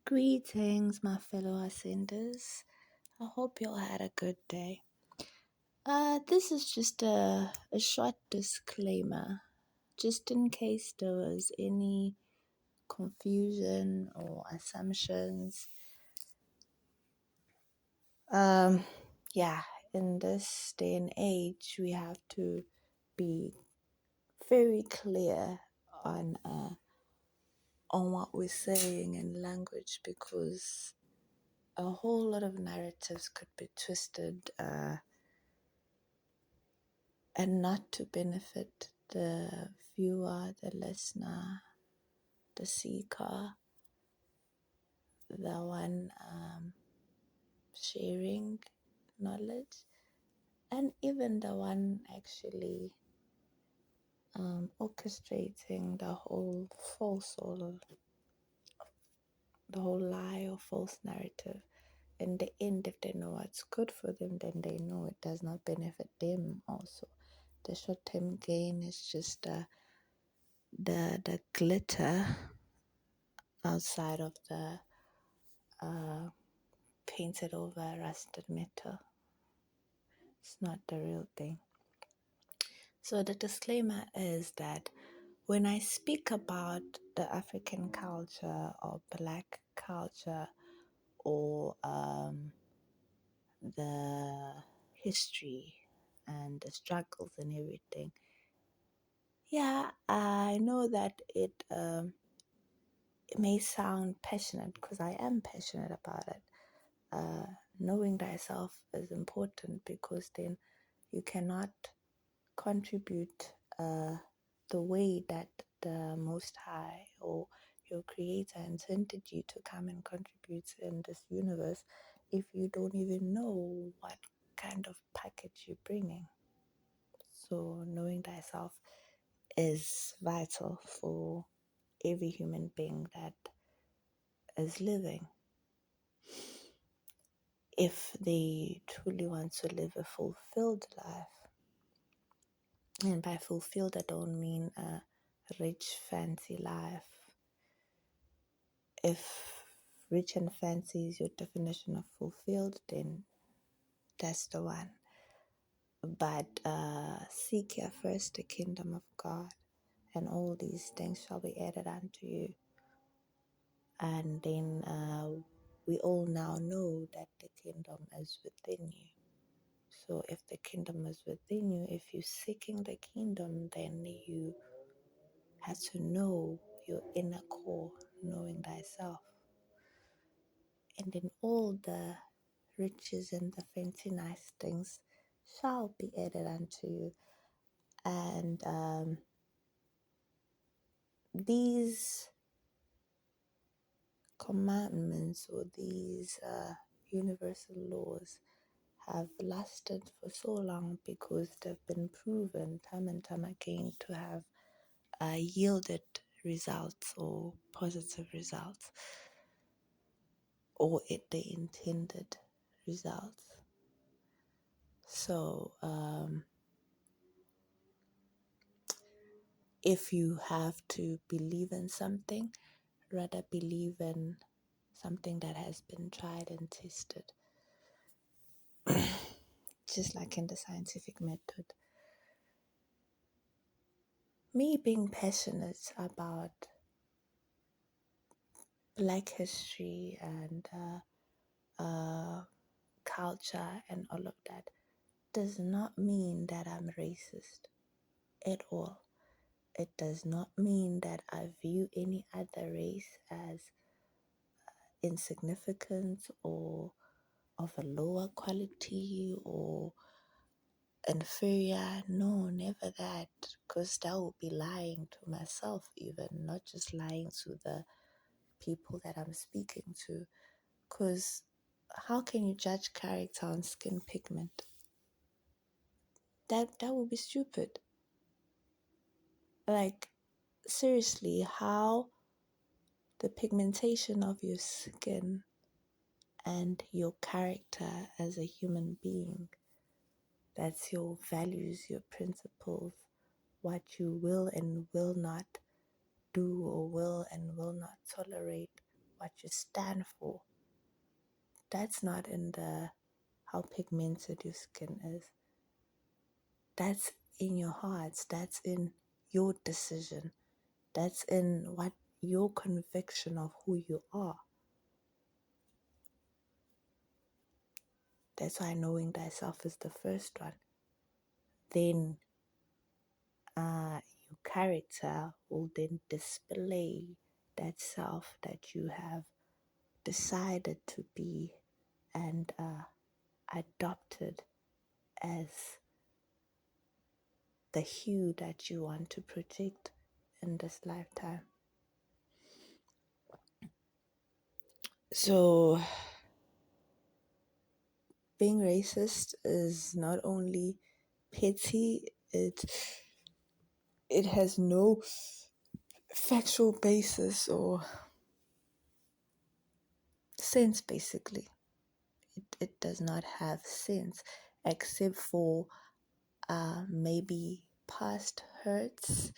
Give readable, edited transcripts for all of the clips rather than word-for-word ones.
Greetings, my fellow ascenders. I hope you all had a good day. This is just a short disclaimer, just in case there was any confusion or assumptions. Um, yeah, in this day and age, we have to be very clear on what we're saying in language because a whole lot of narratives could be twisted and not to benefit the viewer, the listener, the seeker, the one sharing knowledge, and even the one actually orchestrating the whole false or the whole lie or false narrative. In the end, if they know what's good for them, then they know it does not benefit them also. The short-term gain is just the glitter outside of the painted over rusted metal. It's not the real thing. So the disclaimer is that when I speak about the African culture or Black culture or the history and the struggles and everything, yeah, I know that it may sound passionate because I am passionate about it. Knowing thyself is important because then you cannot contribute the way that the Most High or your Creator intended you to come and contribute in this universe if you don't even know what kind of package you're bringing. So, knowing thyself is vital for every human being that is living if they truly want to live a fulfilled life. And by fulfilled, I don't mean a rich, fancy life. If rich and fancy is your definition of fulfilled, then that's the one. But seek ye first the kingdom of God, and all these things shall be added unto you. And then we all now know that the kingdom is within you. So if the kingdom is within you, if you're seeking the kingdom, then you have to know your inner core, knowing thyself. And then all the riches and the fancy nice things shall be added unto you. And these commandments or these universal laws have lasted for so long because they've been proven time and time again to have yielded results or positive results or the intended results. So if you have to believe in something, rather believe in something that has been tried and tested. Just like in the scientific method. Me being passionate about Black history and culture and all of that does not mean that I'm racist at all. It does not mean that I view any other race as insignificant or of a lower quality or inferior. No, never that, because that would be lying to myself, even not just lying to the people that I'm speaking to. Because how can you judge character on skin pigment? That would be stupid. Like, seriously, how the pigmentation of your skin and your character as a human being, that's your values, your principles, what you will and will not do or will and will not tolerate, what you stand for. That's not in the how pigmented your skin is. That's in your hearts. That's in your decision. That's in what your conviction of who you are. That's why knowing thyself is the first one. Then your character will then display that self that you have decided to be and adopted as the hue that you want to project in this lifetime. So, being racist is not only petty, it has no factual basis or sense, basically. It does not have sense except for maybe past hurts,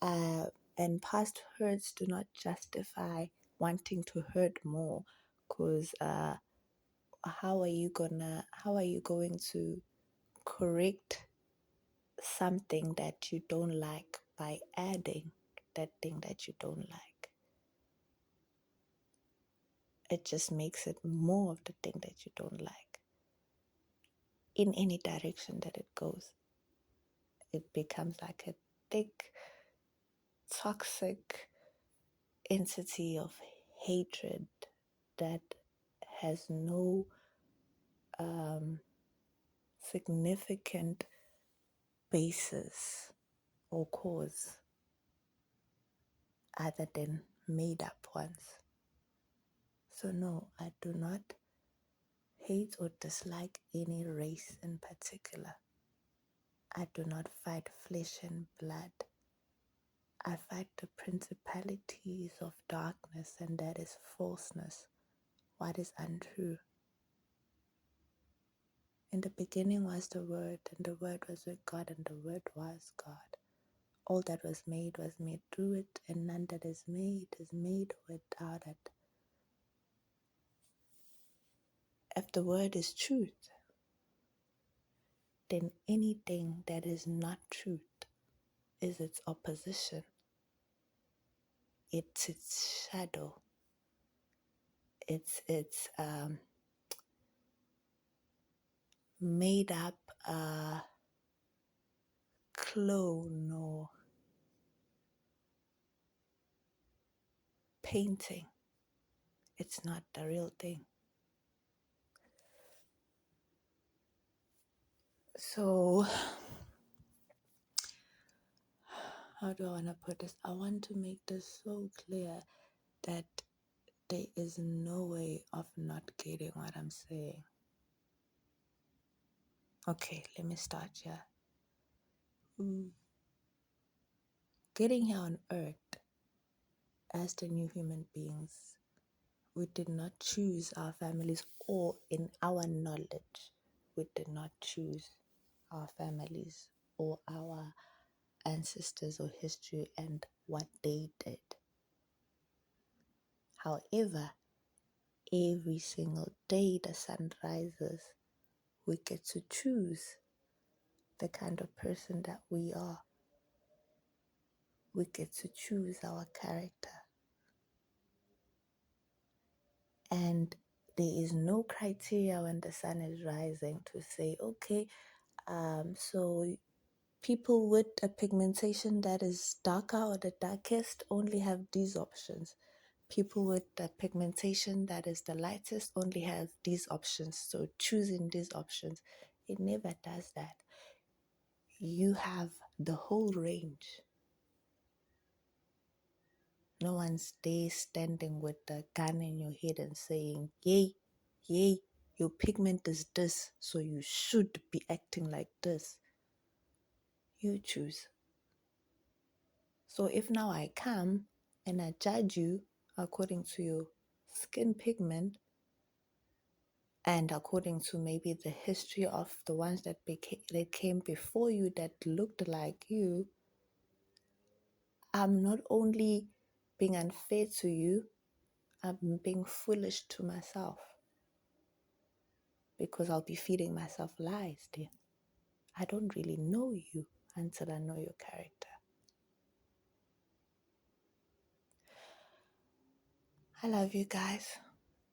and past hurts do not justify wanting to hurt more, because how are you going to correct something that you don't like by adding that thing that you don't like? It just makes it more of the thing that you don't like. In any direction that it goes, it becomes like a thick, toxic entity of hatred that has no significant basis or cause other than made up ones. So, no, I do not hate or dislike any race in particular. I do not fight flesh and blood. I fight the principalities of darkness, and that is falseness, what is untrue. In the beginning was the Word, and the Word was with God, and the Word was God. All that was made through it, and none that is made without it. If the Word is truth, then anything that is not truth is its opposition. It's its shadow. It's made up clone or painting. It's not the real thing. So, how do I want to put this? I want to make this so clear that there is no way of not getting what I'm saying. Okay, let me start here. Getting here on earth as the new human beings, we did not choose our families, or in our knowledge, we did not choose our families or our ancestors or history and what they did. However, every single day the sun rises, we get to choose the kind of person that we are. We get to choose our character. And there is no criteria when the sun is rising to say, okay, so people with a pigmentation that is darker or the darkest only have these options. People with a pigmentation that is the lightest only have these options. So choosing these options, it never does that. You have the whole range. No one's there standing with a gun in your head and saying, yay, yay, your pigment is this, so you should be acting like this. You choose. So if now I come and I judge you according to your skin pigment and according to maybe the history of the ones that came before you that looked like you, I'm not only being unfair to you, I'm being foolish to myself because I'll be feeding myself lies, dear. I don't really know you until I know your character. I love you guys.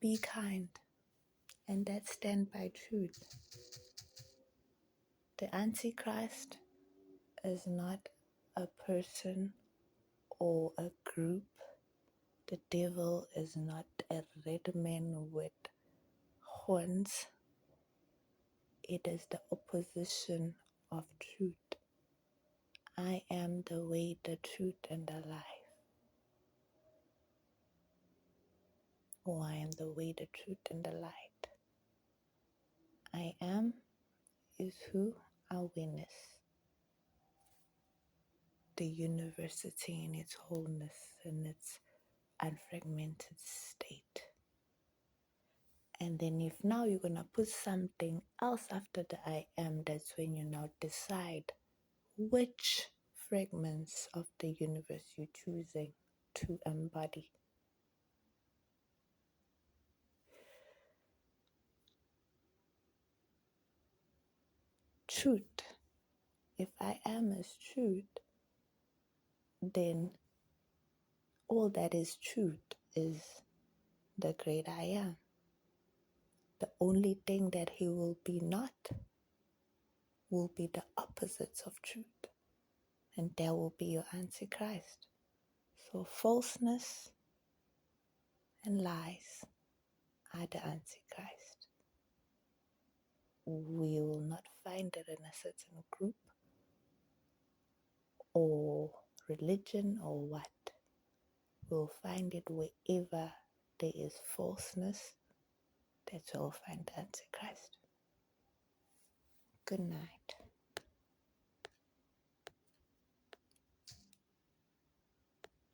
Be kind. And let's stand by truth. The Antichrist is not a person or a group. The devil is not a red man with horns. It is the opposition of truth. I am the way, the truth, and the life. Oh, I am the way, the truth, and the light. I am is who? Awareness. The university in its wholeness, in its unfragmented state. And then if now you're going to put something else after the I am, that's when you now decide which fragments of the universe you're choosing to embody. Truth. If I am is truth, then all that is truth is the great I am. The only thing that he will be not will be the opposites of truth. And there will be your Antichrist. So falseness and lies are the Antichrist. We will not find it in a certain group or religion or what. We'll find it wherever there is falseness. That's where we'll find the Antichrist. Good night.